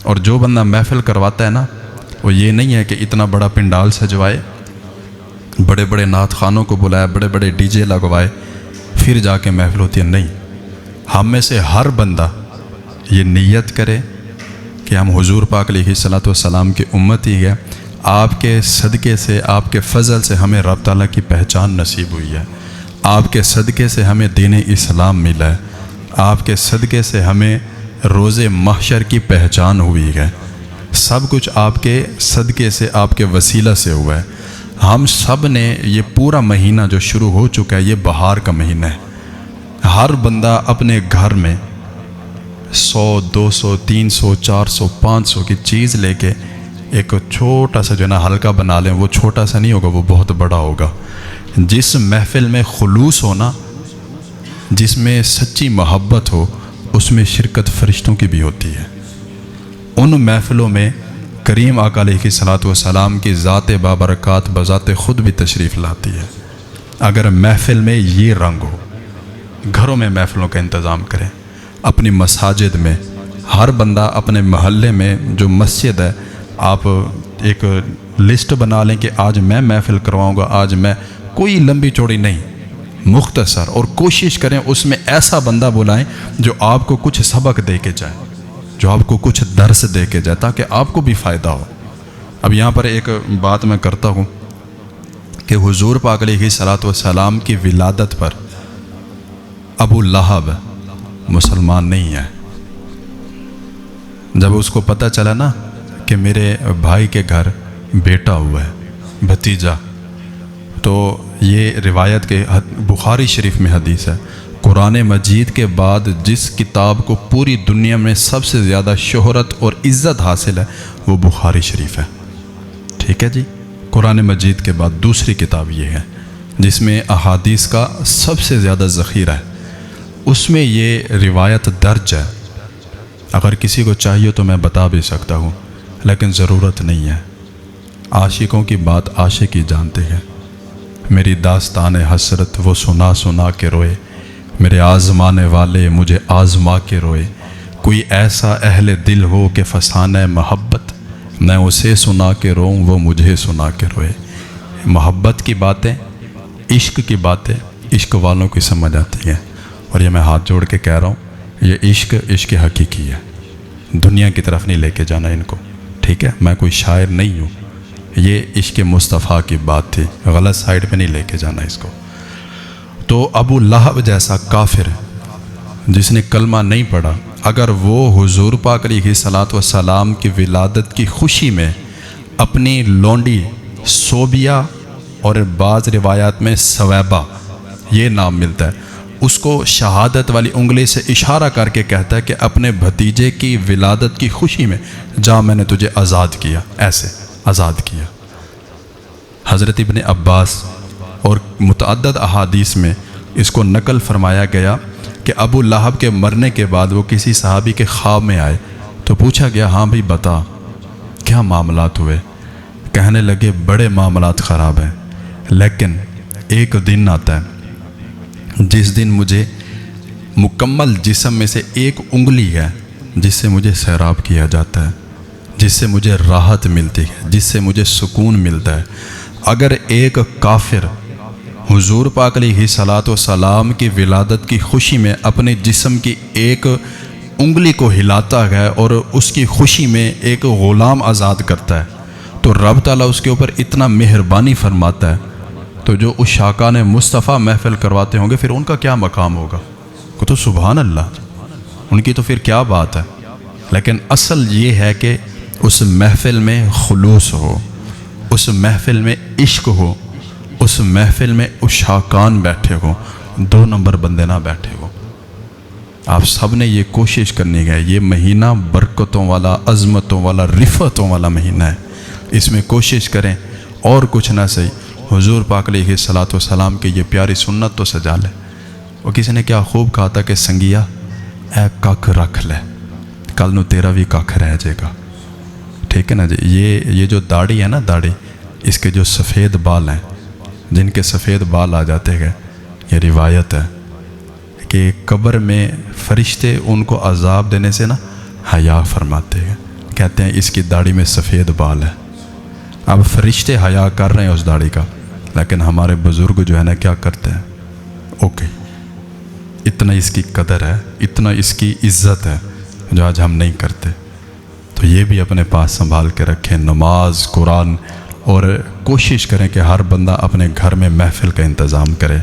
اور جو بندہ محفل کرواتا ہے نا، وہ یہ نہیں ہے کہ اتنا بڑا پنڈال سجوائے، بڑے بڑے نعت خوانوں کو بلائے، بڑے بڑے ڈی جے لگوائے، پھر جا کے محفل ہوتی ہے۔ نہیں، ہم میں سے ہر بندہ یہ نیت کرے کہ ہم حضور پاک علیہ الصلوۃ والسلام کی امت ہی ہے، آپ کے صدقے سے، آپ کے فضل سے ہمیں رب تعالیٰ کی پہچان نصیب ہوئی ہے، آپ کے صدقے سے ہمیں دین اسلام ملا ہے، آپ کے صدقے سے ہمیں روز محشر کی پہچان ہوئی ہے، سب کچھ آپ کے صدقے سے، آپ کے وسیلہ سے ہوا ہے۔ ہم سب نے یہ پورا مہینہ جو شروع ہو چکا ہے، یہ بہار کا مہینہ ہے، ہر بندہ اپنے گھر میں 100 200 300 400 500 کی چیز لے کے ایک چھوٹا سا جو ہے نا حلقہ بنا لیں۔ وہ چھوٹا سا نہیں ہوگا، وہ بہت بڑا ہوگا۔ جس محفل میں خلوص ہونا، جس میں سچی محبت ہو، اس میں شرکت فرشتوں کی بھی ہوتی ہے۔ ان محفلوں میں کریم آقا علیہ الصلوۃ والسلام کی ذات بابرکات بذات خود بھی تشریف لاتی ہے۔ اگر محفل میں یہ رنگ ہو، گھروں میں محفلوں کا انتظام کریں، اپنی مساجد میں، ہر بندہ اپنے محلے میں جو مسجد ہے، آپ ایک لسٹ بنا لیں کہ آج میں محفل کرواؤں گا، آج میں، کوئی لمبی چوڑی نہیں، مختصر، اور کوشش کریں اس میں ایسا بندہ بلائیں جو آپ کو کچھ سبق دے کے جائے، جو آپ کو کچھ درس دے کے جائے، تاکہ آپ کو بھی فائدہ ہو۔ اب یہاں پر ایک بات میں کرتا ہوں کہ حضور پاک علیہ الصلوۃ والسلام کی ولادت پر ابو لہب مسلمان نہیں ہے۔ جب اس کو پتہ چلا نا کہ میرے بھائی کے گھر بیٹا ہوا ہے، بھتیجا، تو یہ روایت کے بخاری شریف میں حدیث ہے، قرآن مجید کے بعد جس کتاب کو پوری دنیا میں سب سے زیادہ شہرت اور عزت حاصل ہے، وہ بخاری شریف ہے۔ ٹھیک ہے جی، قرآن مجید کے بعد دوسری کتاب یہ ہے جس میں احادیث کا سب سے زیادہ ذخیرہ ہے، اس میں یہ روایت درج ہے۔ اگر کسی کو چاہیے تو میں بتا بھی سکتا ہوں، لیکن ضرورت نہیں ہے۔ عاشقوں کی بات عاشق ہی جانتے ہیں۔ میری داستان حسرت وہ سنا سنا کے روئے، میرے آزمانے والے مجھے آزما کے روئے، کوئی ایسا اہل دل ہو کہ فسانہ محبت، میں اسے سنا کے روؤں وہ مجھے سنا کے روئے۔ محبت کی باتیں، عشق کی باتیں عشق والوں کی سمجھ آتی ہیں، اور یہ میں ہاتھ جوڑ کے کہہ رہا ہوں، یہ عشق حقیقی ہے، دنیا کی طرف نہیں لے کے جانا ان کو، ٹھیک ہے؟ میں کوئی شاعر نہیں ہوں، یہ عشق مصطفیٰ کی بات تھی، غلط سائڈ پہ نہیں لے کے جانا اس کو۔ تو ابو لہب جیسا کافر جس نے کلمہ نہیں پڑھا، اگر وہ حضور پاک علیہ الصلوۃ والسلام کی ولادت کی خوشی میں اپنی لونڈی صوبیہ، اور بعض روایات میں سویبہ یہ نام ملتا ہے، اس کو شہادت والی انگلی سے اشارہ کر کے کہتا ہے کہ اپنے بھتیجے کی ولادت کی خوشی میں جا، میں نے تجھے آزاد کیا، ایسے آزاد کیا۔ حضرت ابن عباس اور متعدد احادیث میں اس کو نقل فرمایا گیا کہ ابو لہب کے مرنے کے بعد وہ کسی صحابی کے خواب میں آئے تو پوچھا گیا، ہاں بھائی بتا کیا معاملات ہوئے؟ کہنے لگے بڑے معاملات خراب ہیں، لیکن ایک دن آتا ہے جس دن مجھے مکمل جسم میں سے ایک انگلی ہے جس سے مجھے سیراب کیا جاتا ہے، جس سے مجھے راحت ملتی ہے، جس سے مجھے سکون ملتا ہے۔ اگر ایک کافر حضور پاک علیہ الصلوۃ والسلام کی ولادت کی خوشی میں اپنے جسم کی ایک انگلی کو ہلاتا ہے اور اس کی خوشی میں ایک غلام آزاد کرتا ہے، تو رب تعالیٰ اس کے اوپر اتنا مہربانی فرماتا ہے، تو جو اس شاکان مصطفیٰ محفل کرواتے ہوں گے پھر ان کا کیا مقام ہوگا؟ وہ تو سبحان اللہ، ان کی تو پھر کیا بات ہے۔ لیکن اصل یہ ہے کہ اس محفل میں خلوص ہو، اس محفل میں عشق ہو، اس محفل میں عشاقان بیٹھے ہو، 2 نمبر بندے نہ بیٹھے ہو۔ آپ سب نے یہ کوشش کرنی ہے، یہ مہینہ برکتوں والا، عظمتوں والا، رفتوں والا مہینہ ہے، اس میں کوشش کریں، اور کچھ نہ صحیح حضور پاک علیہ الصلوۃ والسلام کی یہ پیاری سنت تو سجا لیں۔ وہ کسی نے کیا خوب کہا تھا کہ سنگیا اے ککھ رکھ لے، کل نو تیرا بھی ککھ رہ جائے گا، ٹھیک ہے نا جی۔ یہ جو داڑھی ہے نا، داڑھی، اس کے جو سفید بال ہیں، جن کے سفید بال آ جاتے ہیں، یہ روایت ہے کہ قبر میں فرشتے ان کو عذاب دینے سے نا حیا فرماتے ہیں، کہتے ہیں اس کی داڑھی میں سفید بال ہے. اب فرشتے حیا کر رہے ہیں اس داڑھی کا، لیکن ہمارے بزرگ جو ہے نا کیا کرتے ہیں؟ اوکے، اتنا اس کی قدر ہے، اتنا اس کی عزت ہے جو آج ہم نہیں کرتے. تو یہ بھی اپنے پاس سنبھال کے رکھیں، نماز، قرآن، اور کوشش کریں کہ ہر بندہ اپنے گھر میں محفل کا انتظام کرے.